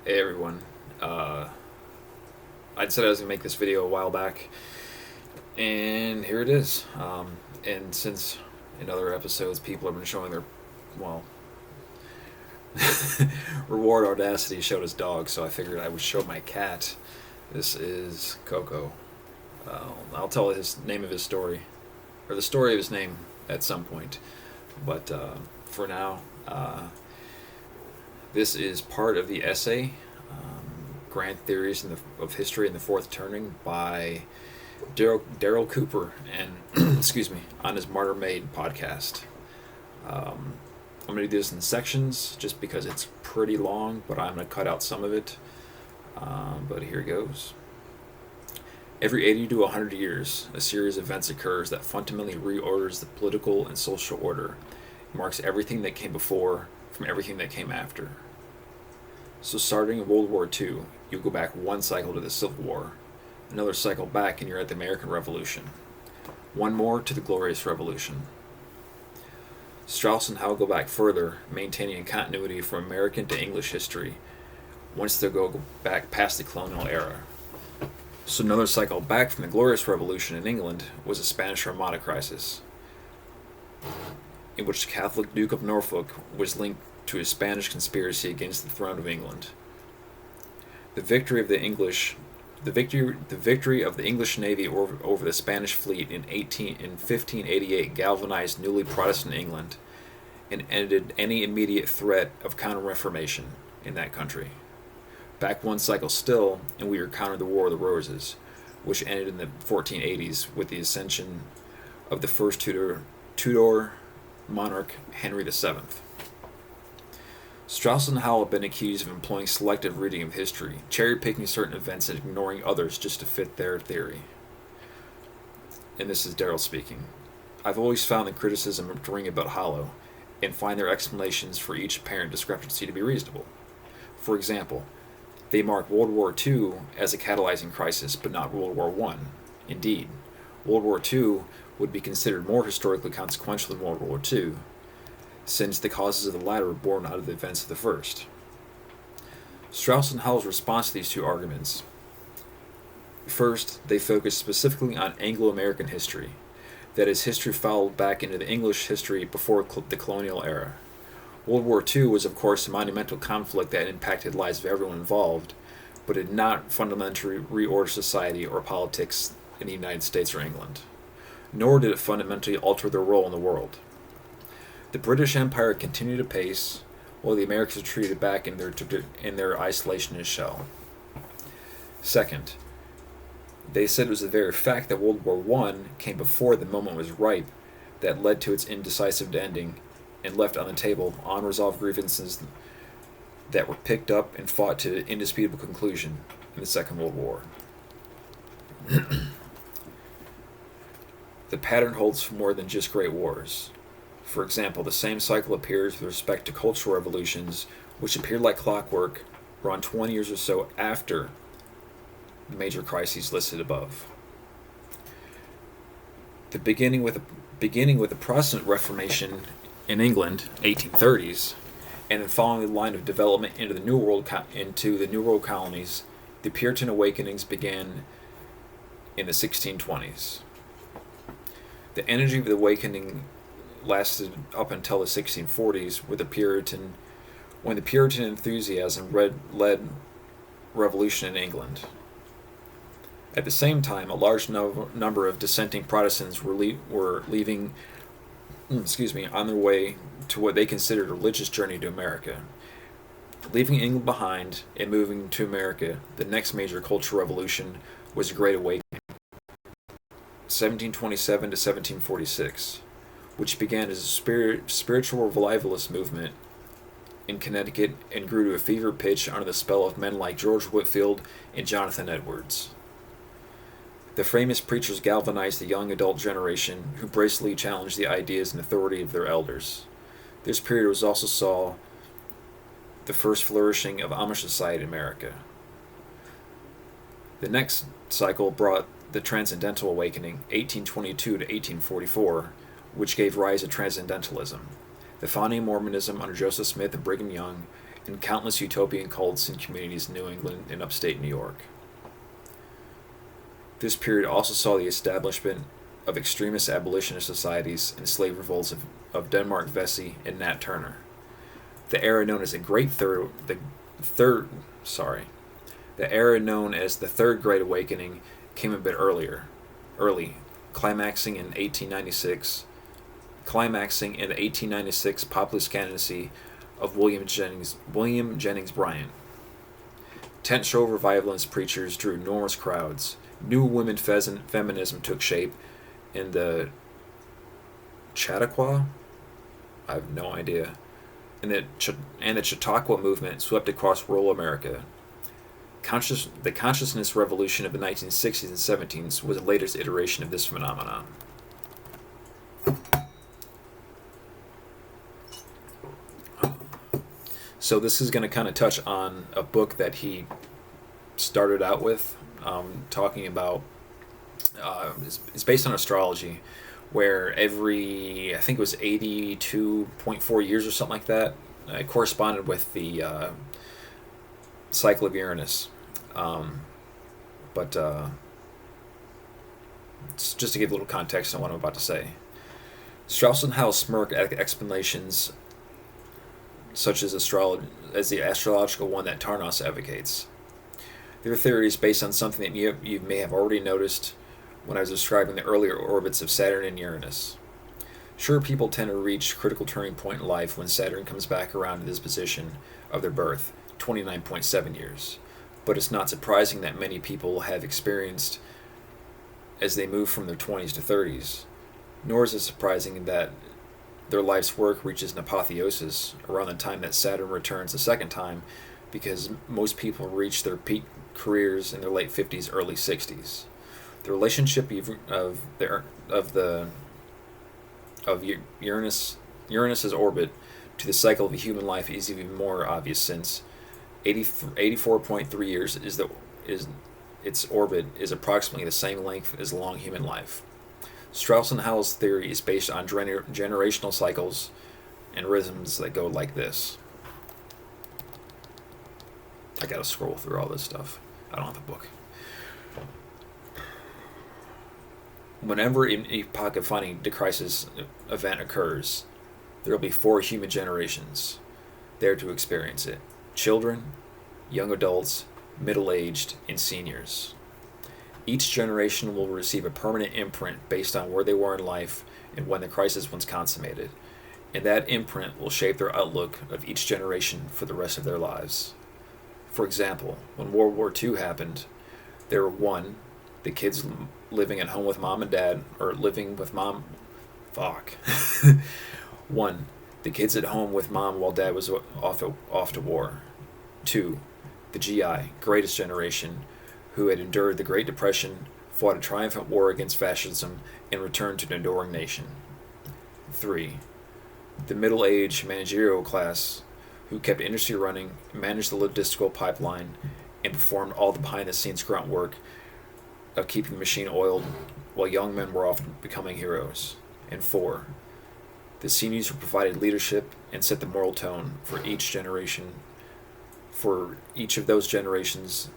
Hey everyone. Uh, I decided I was going to make this video a while back, and here it is. And since in other episodes people have been showing their, well, reward Audacity showed his dog, so I figured I would show my cat. This is Coco. I'll tell his name of his story, or the story of his name at some point. But for now, this is part of the essay Grand Theories of History in the Fourth Turning by Daryl Cooper and excuse me, on his Martyr Made podcast. I'm going to do this in sections just because it's pretty long, but I'm going to cut out some of it. But here goes. Every 80 to 100 years, a series of events occurs that fundamentally reorders the political and social order. It marks everything that came before from everything that came after. So starting in World War II, you go back one cycle to the Civil War, another cycle back and you're at the American Revolution, one more to the Glorious Revolution. Strauss and Howe go back further, maintaining a continuity from American to English history, once they go back past the colonial era. So another cycle back from the Glorious Revolution in England was the Spanish Armada crisis, in which the Catholic Duke of Norfolk was linked to a Spanish conspiracy against the throne of England. The victory of the English Navy over the Spanish fleet in 1588 galvanized newly Protestant England and ended any immediate threat of counter-reformation in that country. Back one cycle still, and we encountered the War of the Roses, which ended in the 1480s with the ascension of the first Tudor monarch, Henry VII. Strauss and Howell have been accused of employing selective reading of history, cherry-picking certain events and ignoring others just to fit their theory. And this is Daryl speaking. I've always found the criticism to ring about hollow, and find their explanations for each apparent discrepancy to be reasonable. For example, they mark World War II as a catalyzing crisis, but not World War I. Indeed, World War II would be considered more historically consequential than World War II, since the causes of the latter were born out of the events of the first. Strauss and Howell's response to these two arguments. First, they focus specifically on Anglo-American history, that is, history followed back into the English history before the colonial era. World War II was, of course, a monumental conflict that impacted lives of everyone involved, but did not fundamentally reorder society or politics in the United States or England. Nor did it fundamentally alter their role in the world. The British Empire continued apace, while the Americans retreated back in their isolationist shell. Second, they said it was the very fact that World War I came before the moment was ripe that led to its indecisive ending and left on the table unresolved grievances that were picked up and fought to an indisputable conclusion in the Second World War. The pattern holds for more than just great wars. For example, the same cycle appears with respect to cultural revolutions, which appeared like clockwork around 20 years or so after the major crises listed above. Beginning with the Protestant Reformation in England, 1830s, and then following the line of development into the New World colonies, the Puritan awakenings began in the 1620s. The energy of the awakening lasted up until the 1640s, when the Puritan enthusiasm led revolution in England. At the same time, a large number of dissenting Protestants were leaving on their way to what they considered a religious journey to America. Leaving England behind and moving to America, the next major cultural revolution was the Great Awakening, 1727 to 1746, which began as a spiritual revivalist movement in Connecticut and grew to a fever pitch under the spell of men like George Whitefield and Jonathan Edwards. The famous preachers galvanized the young adult generation who brazenly challenged the ideas and authority of their elders. This period also saw the first flourishing of Amish society in America. The next cycle brought the Transcendental Awakening, 1822 to 1844, which gave rise to Transcendentalism, the founding of Mormonism under Joseph Smith and Brigham Young, and countless utopian cults and communities in New England and upstate New York. This period also saw the establishment of extremist abolitionist societies and slave revolts of Denmark Vesey and Nat Turner. The era known as the era known as the Third Great Awakening came a bit early, climaxing in the 1896 populist candidacy of William Jennings Bryan. Tent show revivalist preachers drew enormous crowds. New women feminism took shape in the Chautauqua? I have no idea. And the Chautauqua movement swept across rural America. The consciousness revolution of the 1960s and 70s was the latest iteration of this phenomenon. So this is going to kind of touch on a book that he started out with, talking about, it's based on astrology, where every, I think it was 82.4 years or something like that, it corresponded with the cycle of Uranus. But just to give a little context on what I'm about to say. Strauss and Howe smirk at explanations such as the astrological one that Tarnos advocates. Their theory is based on something that you may have already noticed when I was describing the earlier orbits of Saturn and Uranus. Sure, people tend to reach critical turning point in life when Saturn comes back around to this position of their birth, 29.7 years. But it's not surprising that many people have experienced as they move from their 20s to 30s. Nor is it surprising that their life's work reaches an apotheosis around the time that Saturn returns the second time, because most people reach their peak careers in their late 50s, early 60s. The relationship of Uranus's orbit to the cycle of a human life is even more obvious, since 84.3 years its orbit is approximately the same length as a long human life. Strauss and Howe's theory is based on generational cycles and rhythms that go like this. I gotta scroll through all this stuff. I don't have the book. Whenever an epoch-defining crisis event occurs, there will be 4 human generations there to experience it: children, young adults, middle-aged, and seniors. Each generation will receive a permanent imprint based on where they were in life and when the crisis was consummated, and that imprint will shape their outlook of each generation for the rest of their lives. For example, when World War II happened, there were the kids living at home with mom and dad, or living with mom. The kids at home with mom while dad was off to war. 2, the GI, greatest generation, who had endured the Great Depression, fought a triumphant war against fascism, and returned to an enduring nation. 3, the middle-aged managerial class, who kept industry running, managed the logistical pipeline, and performed all the behind-the-scenes grunt work of keeping the machine oiled, while young men were often becoming heroes. And 4, the seniors who provided leadership and set the moral tone for each generation. For each of those generations,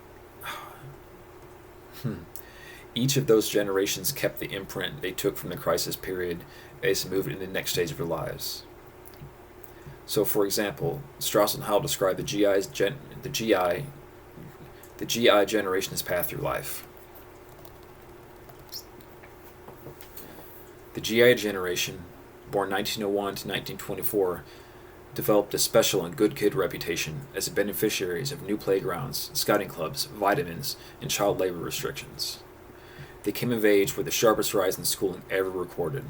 each of those generations kept the imprint they took from the crisis period as they moved into the next stage of their lives. So, for example, Strauss and Howe described the GI generation's path through life. The GI generation, born 1901 to 1924, developed a special and good kid reputation as the beneficiaries of new playgrounds, scouting clubs, vitamins, and child labor restrictions. They came of age with the sharpest rise in schooling ever recorded.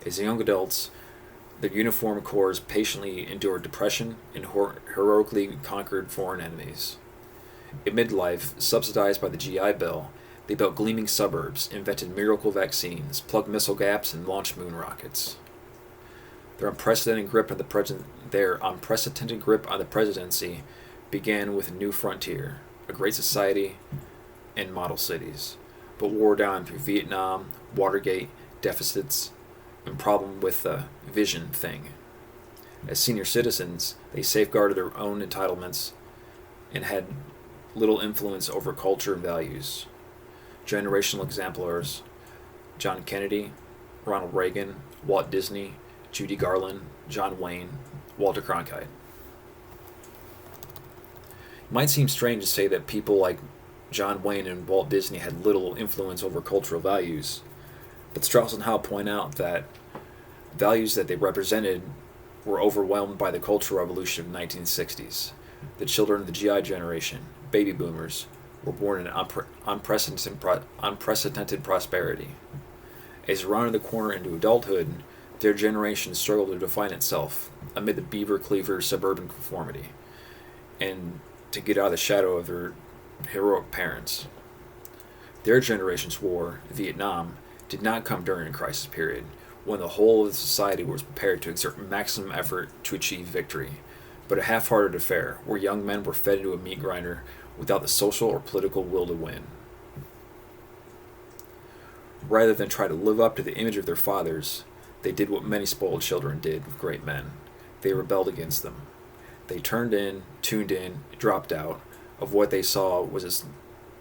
As young adults, their uniformed corps patiently endured depression and heroically conquered foreign enemies. In midlife, subsidized by the GI Bill, they built gleaming suburbs, invented miracle vaccines, plugged missile gaps, and launched moon rockets. Their unprecedented grip on the presidency began with a new frontier, a great society, and model cities, but wore down through Vietnam, Watergate, deficits, and problem with the vision thing. As senior citizens, they safeguarded their own entitlements and had little influence over culture and values. Generational exemplars: John Kennedy, Ronald Reagan, Walt Disney, Judy Garland, John Wayne, Walter Cronkite. It might seem strange to say that people like John Wayne and Walt Disney had little influence over cultural values, but Strauss and Howe point out that values that they represented were overwhelmed by the Cultural Revolution of the 1960s. The children of the GI generation, baby boomers, were born in unprecedented prosperity. As they rounded the corner into adulthood, their generation struggled to define itself amid the beaver cleaver suburban conformity, and to get out of the shadow of their heroic parents. Their generation's war, Vietnam, did not come during a crisis period when the whole of the society was prepared to exert maximum effort to achieve victory, but a half-hearted affair where young men were fed into a meat grinder without the social or political will to win. Rather than try to live up to the image of their fathers, they did what many spoiled children did with great men. They rebelled against them. They tuned in, dropped out of what they saw was a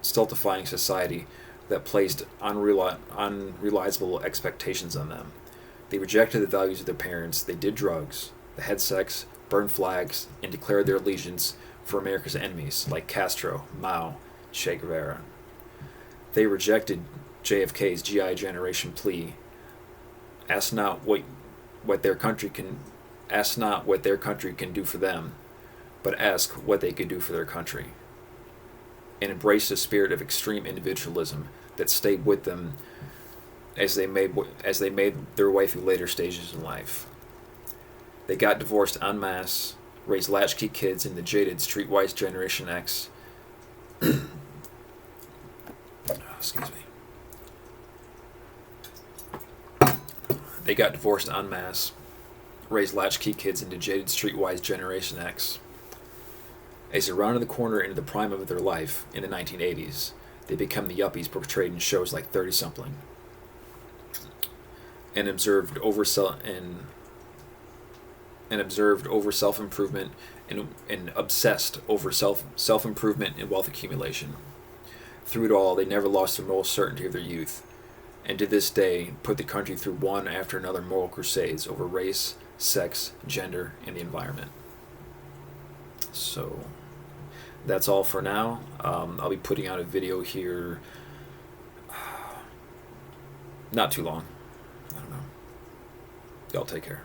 stultifying society that placed unrealizable expectations on them. They rejected the values of their parents, they did drugs, they had sex, burned flags, and declared their allegiance for America's enemies like Castro, Mao, Che Guevara. They rejected JFK's GI generation plea, ask not what their country can do for them, but ask what they could do for their country, and embraced a spirit of extreme individualism that stayed with them as they made their way through later stages in life. They got divorced en masse, raised latchkey kids in the jaded streetwise Generation X. Excuse me. They got divorced en masse, raised latchkey kids into jaded streetwise Generation X. As they rounded the corner into the prime of their life in the 1980s, they become the yuppies portrayed in shows like 30-something, and observed over self-improvement and obsessed over self-improvement and wealth accumulation. Through it all, they never lost the moral certainty of their youth, and to this day put the country through one after another moral crusades over race, sex, gender, and the environment. So that's all for now. I'll be putting out a video here not too long. I don't know. Y'all take care.